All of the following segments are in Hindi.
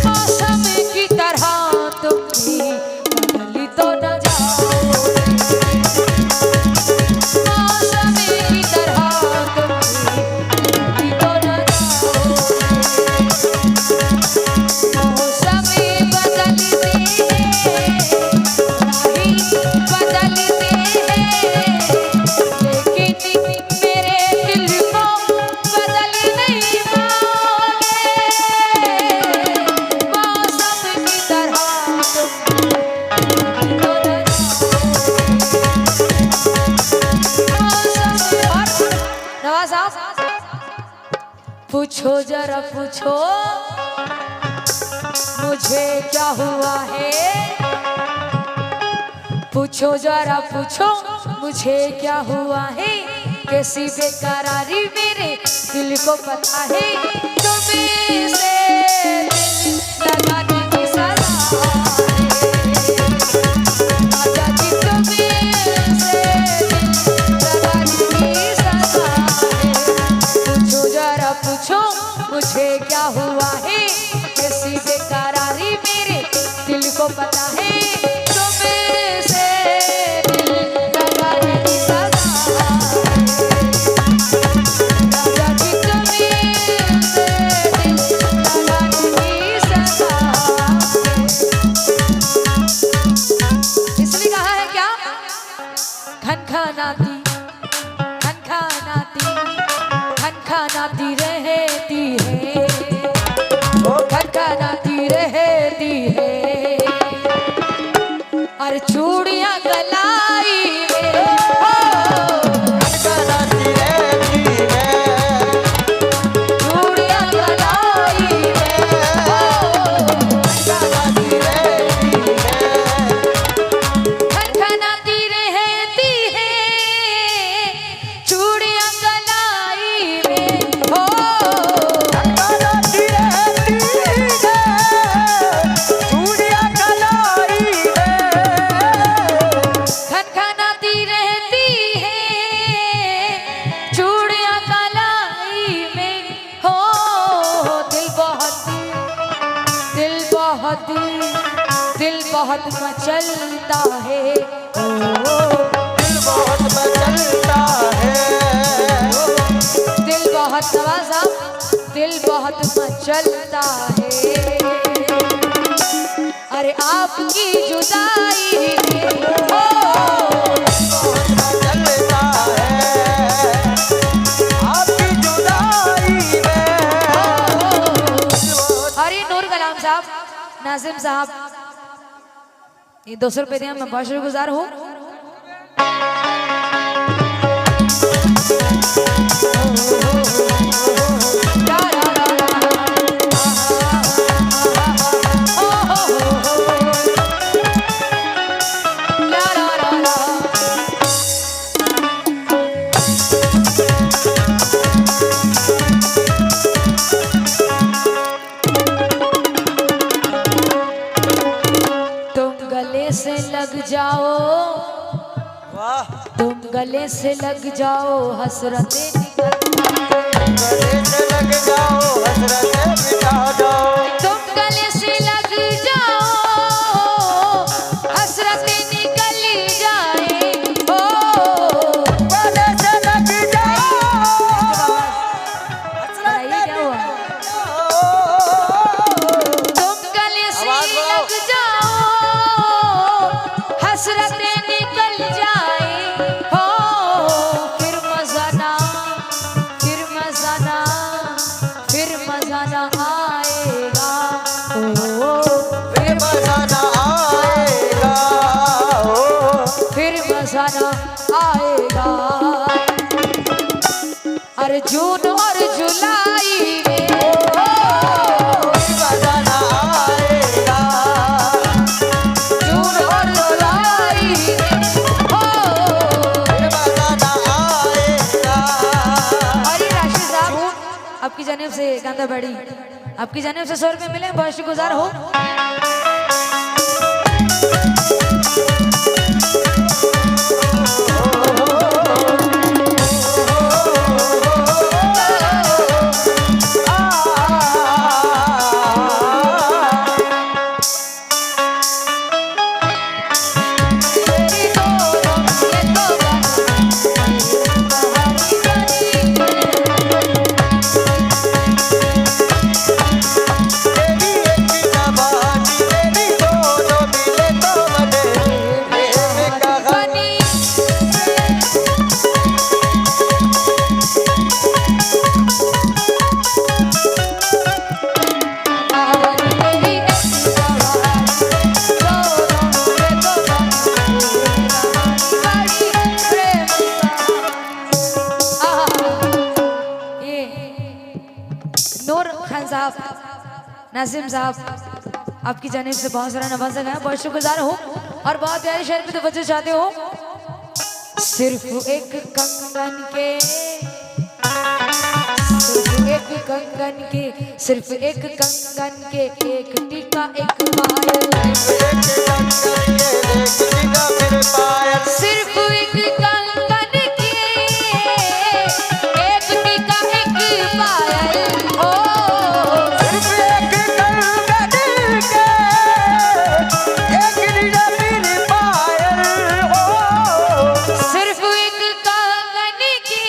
मौसम की तरह तुम भी बदली तो न जाओगे, मौसम की तरह तुम भी बदली तो न जाओगे। मौसम बदलते हैं, राही बदलते हैं, लेकिन मेरे दिल को बदल नहीं पाओगे। मौसम की तरह तुम तो न जाओगे। नवाज साहब पूछो जरा पूछो मुझे क्या हुआ है, पूछो जरा पूछो मुझे क्या हुआ है, कैसी बेकरारी मेरे दिल को पता है, तुम्हें से दिल लगाने की सजा है, आजा जी तुम्हें से दिल लगाने की सजा है। पूछो जरा पूछो मुझे क्या हुआ है, कैसी बेकरारी मेरे दिल को पता है, तुम्हें से दिल लगाने की सजा है, राजा जी तुम्हें से दिल लगाने की सजा है। इसलिए कहा है क्या, खनखनाती खनखनाती खनखनाती रहती है, खनखनाती रहती है, और चूड़ियां गलाई में खनखनाती रहती है, चूड़ियां गलाई में खनखनाती रहती है, खनखनाती रहती है, चूड़ियां गलाई में हो, खनखनाती रहती है, चूड़ियां गलाई में, खनखनाती रहती है, चूड़ियां गलाई में हो, दिल बहुत मचलता है, ओ दिल बहुत मचलता है, दिल बहुत नवाज साहब, दिल बहुत मचलता है, अरे आपकी जुदाई में हो, बहुत मचलता है, आपकी जुदाई में, अरे नूर कलाम साहब, नाजिम साहब, ये 200 रुपए दिया, मैं बहुत शुक्रगुजार हूँ। गले से लग जाओ, वाह, तुम गले से लग जाओ, हसरतें गले से लग जाओ, हसरतें मिटा जाओ, तुम गले से लग जाओ, हसरतें निकल जाए, ओ गले से लग जाओ, बताइए क्या हुआ, तुम गले से लग जाओ, हसरतें निकल जाए, हो फिर मजा ना आएगा, ओ फिर मजा न आएगा, फिर मजा ना आएगा, अरे जून और जुलाई में फिर मजा न आएगा, जून और जुलाई में फिर मजा न आएगा, अरे राशिद साहब, आपकी जानिब से गांधा बड़ी, आपकी जानिब से 100 रुपए मिले, बहुत शुक्रगुजार हो। नासिम साहब आपकी जानिब से बहुत सारा नवाजा गया, बहुत शुक्रगुजार हूँ और बहुत प्यारे शहर पे तवज्जो चाहते हो। सिर्फ एक कंगन के, सिर्फ एक कंगन के, सिर्फ एक कंगन के, एक टीका एक पायल, सिर्फ एक कंगन के, एक टीका एक पायल। ओ सिर्फ एक कंगन के, एक टीका एक पायल। ओ सिर्फ एक कंगन के,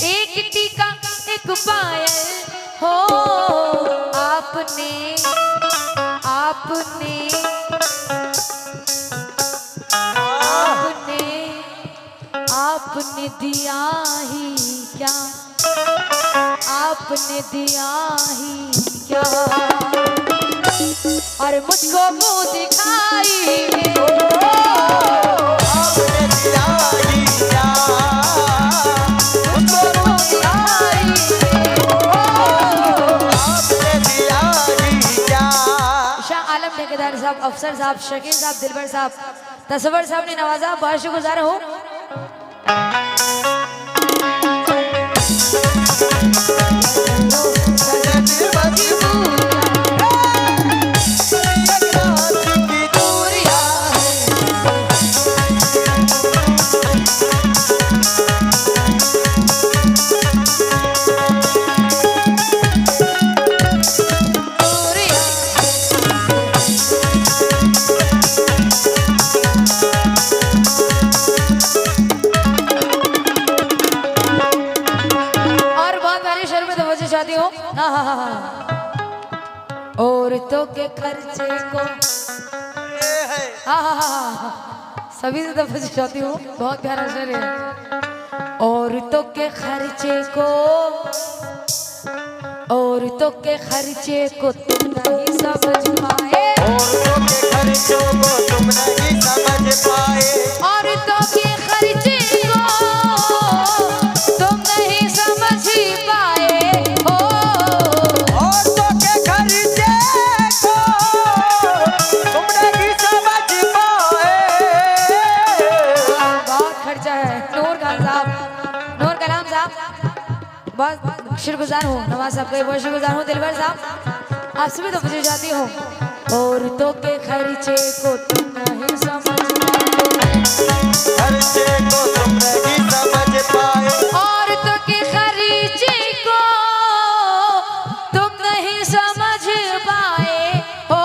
एक टीका एक पायल हो। आपने आपने आपने आपने दिया ही क्या, आपने दिया ही क्या, और मुझको मुंह दिखाई आपने दिया ही क्या, मुझको मुंह दिखाई। आपने दिया ही क्या। शाह आलम ठेकेदार साहब, अफसर साहब, शकील साहब, दिलबर साहब, तसव्वुर साहब ने नवाजा, बहुत शुक्रगुजार हूँ। चाहती हूँ औरतों के खर्चे को, सभी से तवज्जो चाहती हूँ, बहुत प्यारा शेर है। औरतों के खर्चे को, औरतों के खर्चे को तुम नहीं समझ पाए, औरतों के खर्चों को तुम नहीं समझ पाए, औरतों के खर्चे को तुम नहीं समझ पाए। औरतों के खर्चे को तुम नहीं समझ पाए। बहुत खर्चा है। नूर खान साहब, नूर कलाम साहब, बहुत शुक्रगुजार हूँ। नवाज साहब का बहुत शुक्रगुजार हूँ। दिलबर साहब आपसे भी तो पूछना चाहती हूँ। औरतों के खर्चे को तुम नहीं समझ पाए, खर्चे को तुम नहीं समझ पाए, औरतों के खर्चे को तुम नहीं समझ पाए हो।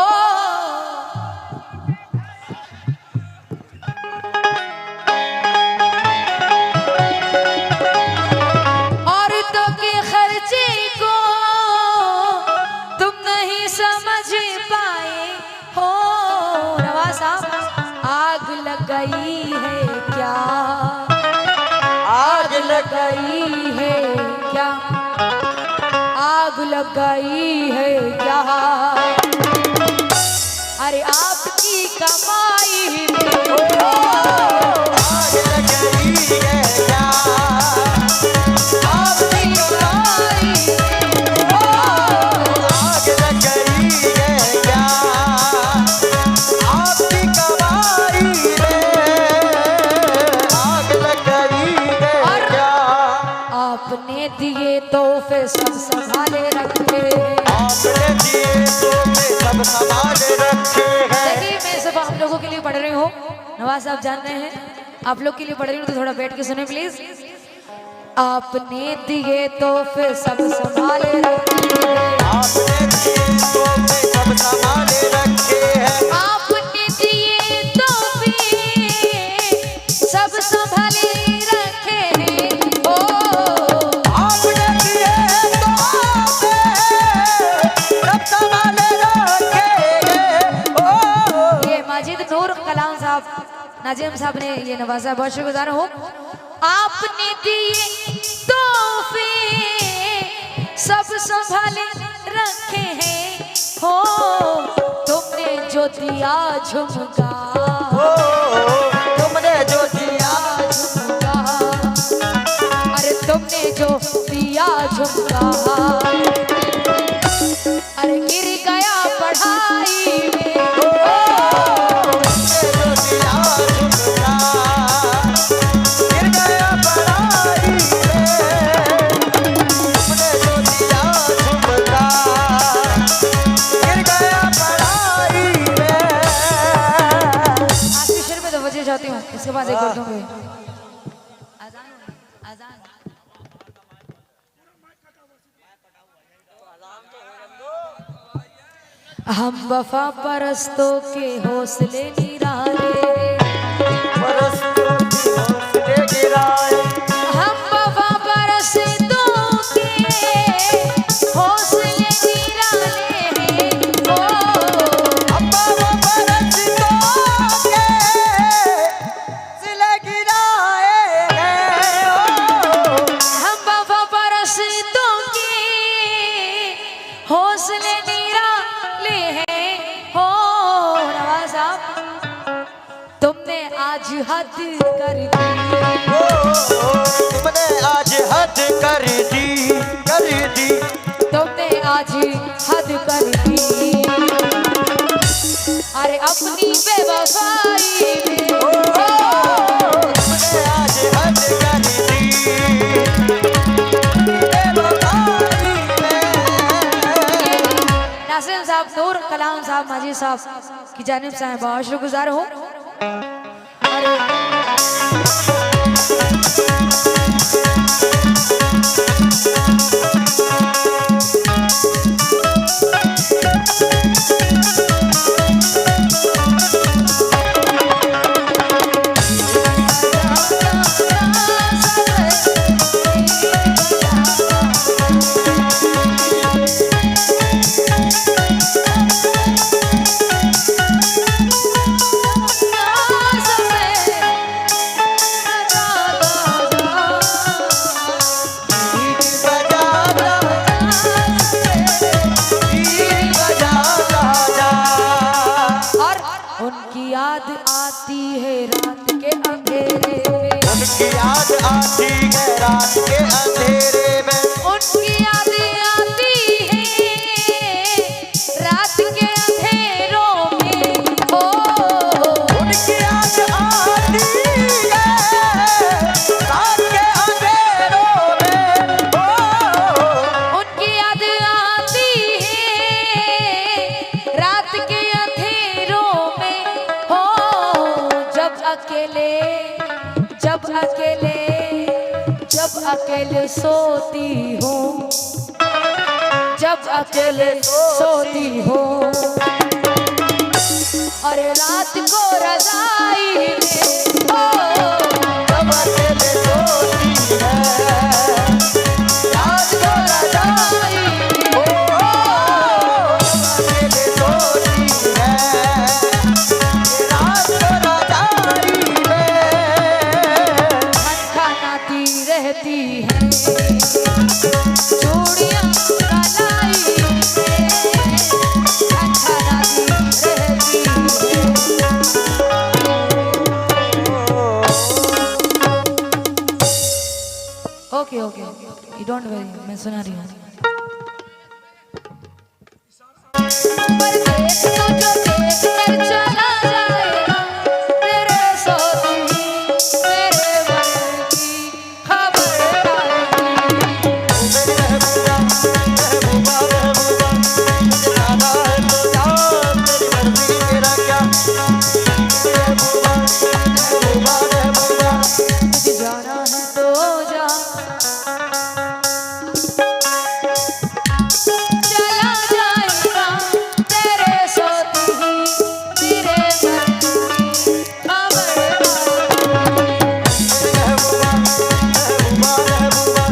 औरतों के खर्चे को तुम नहीं समझ पाए हो। नवाज साहब आग लगाई है क्या, आग लगाई है क्या, आग लगाई है क्या, अरे आपकी कमाई में आग लगाई है क्या, आपकी कमाई आग लगाई है क्या, आपकी कमाई में आग लगाई है क्या। आपने दिए तोहफे सब संभाले रखे, आपने दिए तो मैं सब संभाल रखे हैं। देखिए मैं सिर्फ आप लोगों के लिए पढ़ रही हूँ। नवाज साहब जानते हैं आप लोग के लिए पढ़ रही हूँ, तो थोड़ा बैठ के सुने प्लीज। आपने दिए तोहफे सब संभाले रखे, आपने दिए तो मैं सब संभाल रखे हैं। आपने दिए तोहफे सब संभाले रखे हैं। ओ आपने दिए तो सब संभाल रखे हैं। ओ ये माजिद नूर कलाम साहब, नाजिम साहब ने ये नवाजा, बहुत शुक्रगुजार हूँ। आपने दिए तोहफे सब संभाले रखे हैं हो। तुमने जो दिया झुमका, तुमने जो दिया झुमका, अरे तुमने जो दिया झुमका, हम वफा परस्तों के हौसले निराले, परस्तों के हौसले गिराए, हम वफा परस्तों के हौसले निराले हैं। ओ अब्बा वो परस्तों के हौसले गिराए हैं। हम वफा परस्तों के हौसले निराले हैं। हो नवाज साहब, तुमने आज हद कर दी, तुमने आज हद कर दी, कर दी। तुमने आज हद कर दी। अरे अपनी बेवफाई में तुमने आज हद कर दी, बेवफाई में। नासिर साहब, नूर कलाम साहब, माजी साहब की जानिब से मैं बहुत शुक्रगुजार हूँ। अरे उनकी याद आती है रात के अंधेरे में, उनकी याद आती है रात के अंधेरे में, उनकी याद आती है रात के अंधेरों में। ओ उनकी याद आती है रात के अंधेरों में। उनकी याद आती है रात के अंधेरों में। हो जब अकेले, जब अकेले, जब अकेले सोती हूँ, जब अकेले सोती हूँ, और रात को रज़ाई में। ओ जब अकेले सोती है, रात को रज़ाई में। अकेले सोती है, रात को रज़ाई में। खनखनाती रहती है चूड़ियां कलाई में, खनखनाती रहती है। Okay okay, you don't worry, मैं सुना रही हूँ। पर देख तो जो देख कर चला जाएगा, तेरे सोती मेरे मन की खबर डालेगी। महबूबा, महबूबा, महबूबा, मुझे जाना है तो जा, तेरी मर्जी तेरा क्या। महबूबा, महबूबा, महबूबा, मुझे जाना है तो जा, चला जाएगा तेरे सोती ही मेरे मन की खबर डालेगी। महबूबा, महबूबा, महबूबा।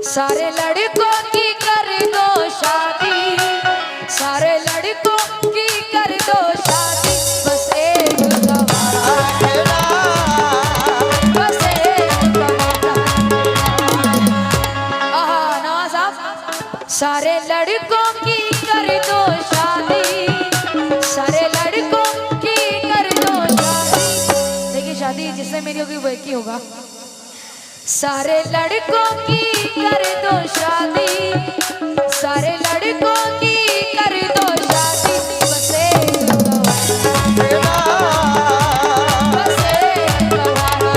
सारे लड़कों की कर दो शादी, सारे लड़कों की कर दो शादी, बस एक गवारा, बस एक गवारा। आहा नवाज साहब, सारे लड़कों की कर दो शादी, सारे लड़कों की कर दो शादी। देखिए शादी जिससे मेरी होगी वो एक ही होगा। सारे लड़कों की कर दो शादी, सारे लड़कों की कर दो शादी, बस एक गवारा, बस एक गवारा,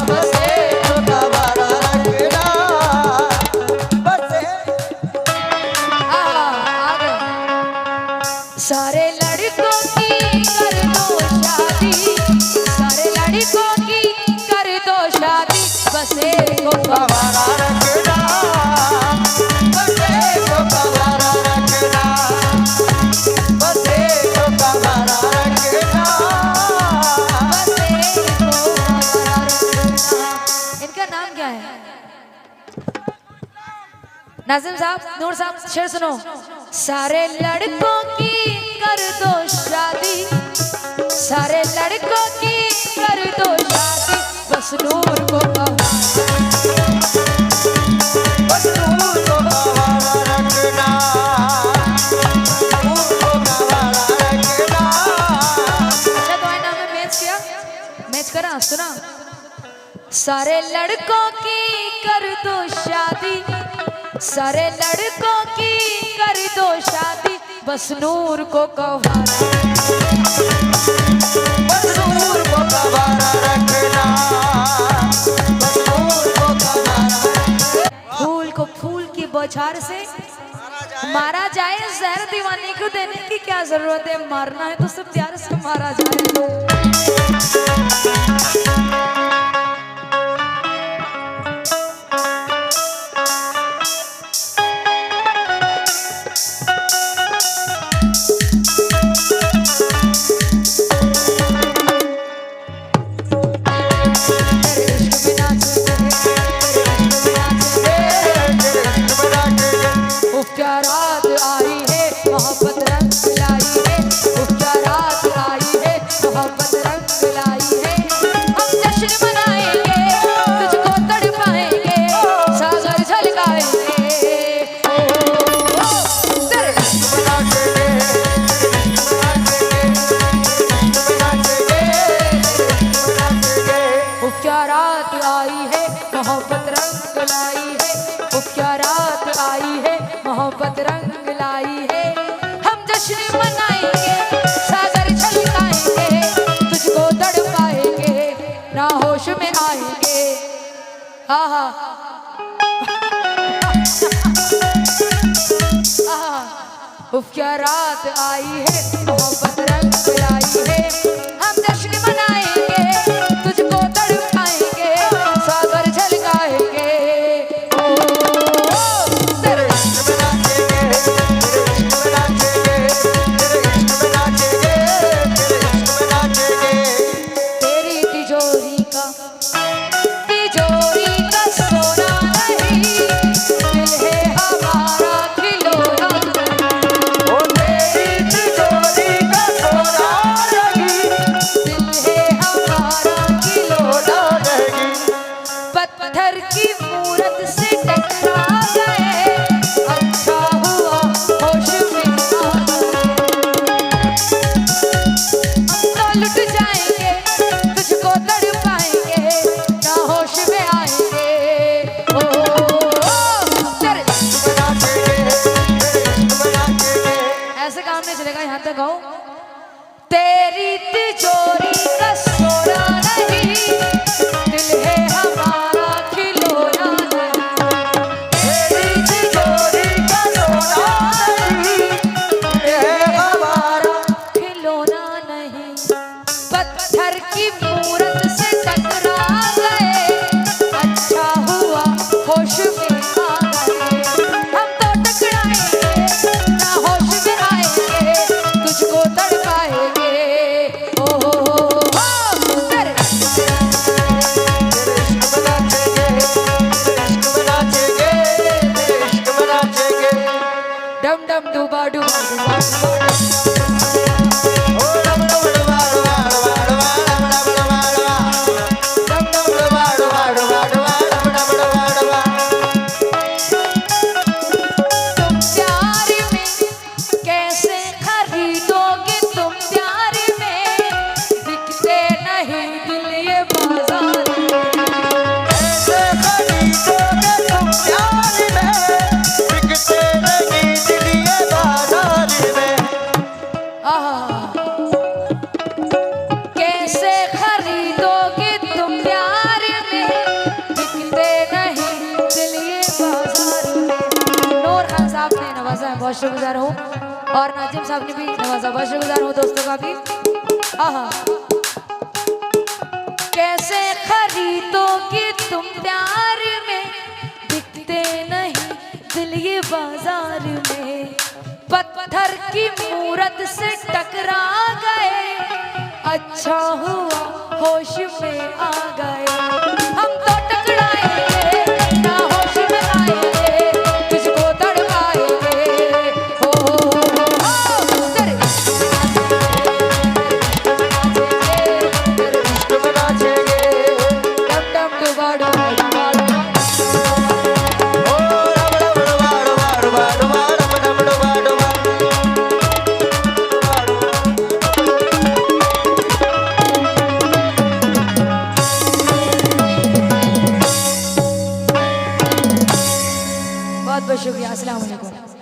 बस एक गवारा रखना, बस आगे। सारे लड़कों की कर दो शादी, सारे लड़कों की कर दो शादी, बस बस एक को आवारा रखना, बस एक आवारा रखना, बस एक आवारा रखना, बस एक को आवारा रखना। इनका नाम क्या है? नाजिम साहब, नूर साहब, शेर सुनो। सारे लड़कों की कर दो शादी, सारे लड़कों की कर दो शादी, बस नूर को बस नूर को आवारा रखना, नूर को आवारा रखना। अच्छा तो नाम में मैच किया, मैच करा सुना। सारे लड़कों की कर दो शादी, सारे लड़कों की कर दो शादी, बस नूर को कवारा, बस नूर को आवारा रखना, बस नूर को आवारा रखना। फूल को फूल की बौछार से मारा जाए, जहर दीवाने को देने की क्या जरूरत है, मारना है तो सब प्यार से मारा जाए। क्या रात आई है मोहब्बत रंग लाई है, क्या रात आई है मोहब्बत रंग लाई है। हम जश्न मनाएंगे, तुझको तड़पाएंगे, सागर झलकाएंगे। क्या रात आई है मोहब्बत रंग लाई है, क्या रात आई है मोहब्बत रंग लाई है। हम जश्न मनाएंगे, सागर छलकाएंगे, तुझको तड़पाएंगे, ना होश में आएंगे। आहा उफ क्या रात आई है मोहब्बत रंग लाई है। हम जश्न मनाएंगे, तुझको तड़पाएंगे, सागर झलकाएंगे। पत्थर की मूरत से टकरा गए, अच्छा हुआ होश में आ गए। तो लुट जाएंगे, तुझको तड़पाएंगे, ना होश में आएंगे। ऐसे काम नहीं चलेगा, यहाँ तक गाओ। तेरी तिजोरी का सोना नहीं, दिल है हमारा खिलौना नहीं। तेरी तिजोरी का सोना नहीं, दिल है हमारा खिलौना नहीं। पत्थर की मूरत से टकरा गए, अच्छा हुआ होश में आ गए। हम तो टकराएंगे, ना होश में आएंगे, तुझको तड़पाएंगे। डम डम डूबा डूबा डूबा तुम प्यार में कैसे खरीदोगे, तुम प्यार में बिकते नहीं दिल ये बाजार में। ऐसे खरीदोगे तुम प्यार में, बिकते नहीं दिल ये बाजार में। कैसे खरीदोगे तुम प्यार में, बिकते नहीं दिल ये बाजार में। नूर खान साहब ने नवाजा है, बहुत शुक्रगुजार हूँ, और नाजिम साहब ने भी नवाजा, बहुत शुक्रगुजार हूँ दोस्तों का भी। कैसे खरीदोगे तुम प्यार लिए बाजार में, पत्थर की मूरत से टकरा गए। अच्छा हुआ होश में आ गए, हम तो टकराएंगे ना होश में आएंगे, तुझको तड़पाएंगे। हो तेरे इश्क में नाचेंगे। डम डम डुबाडू डुबाडू। ओ रब रब डुबा डुबा डुबा डुबा रब रब डुबा डुबा। बहुत बहुत शुक्रिया। अस्सलाम वालेकुम।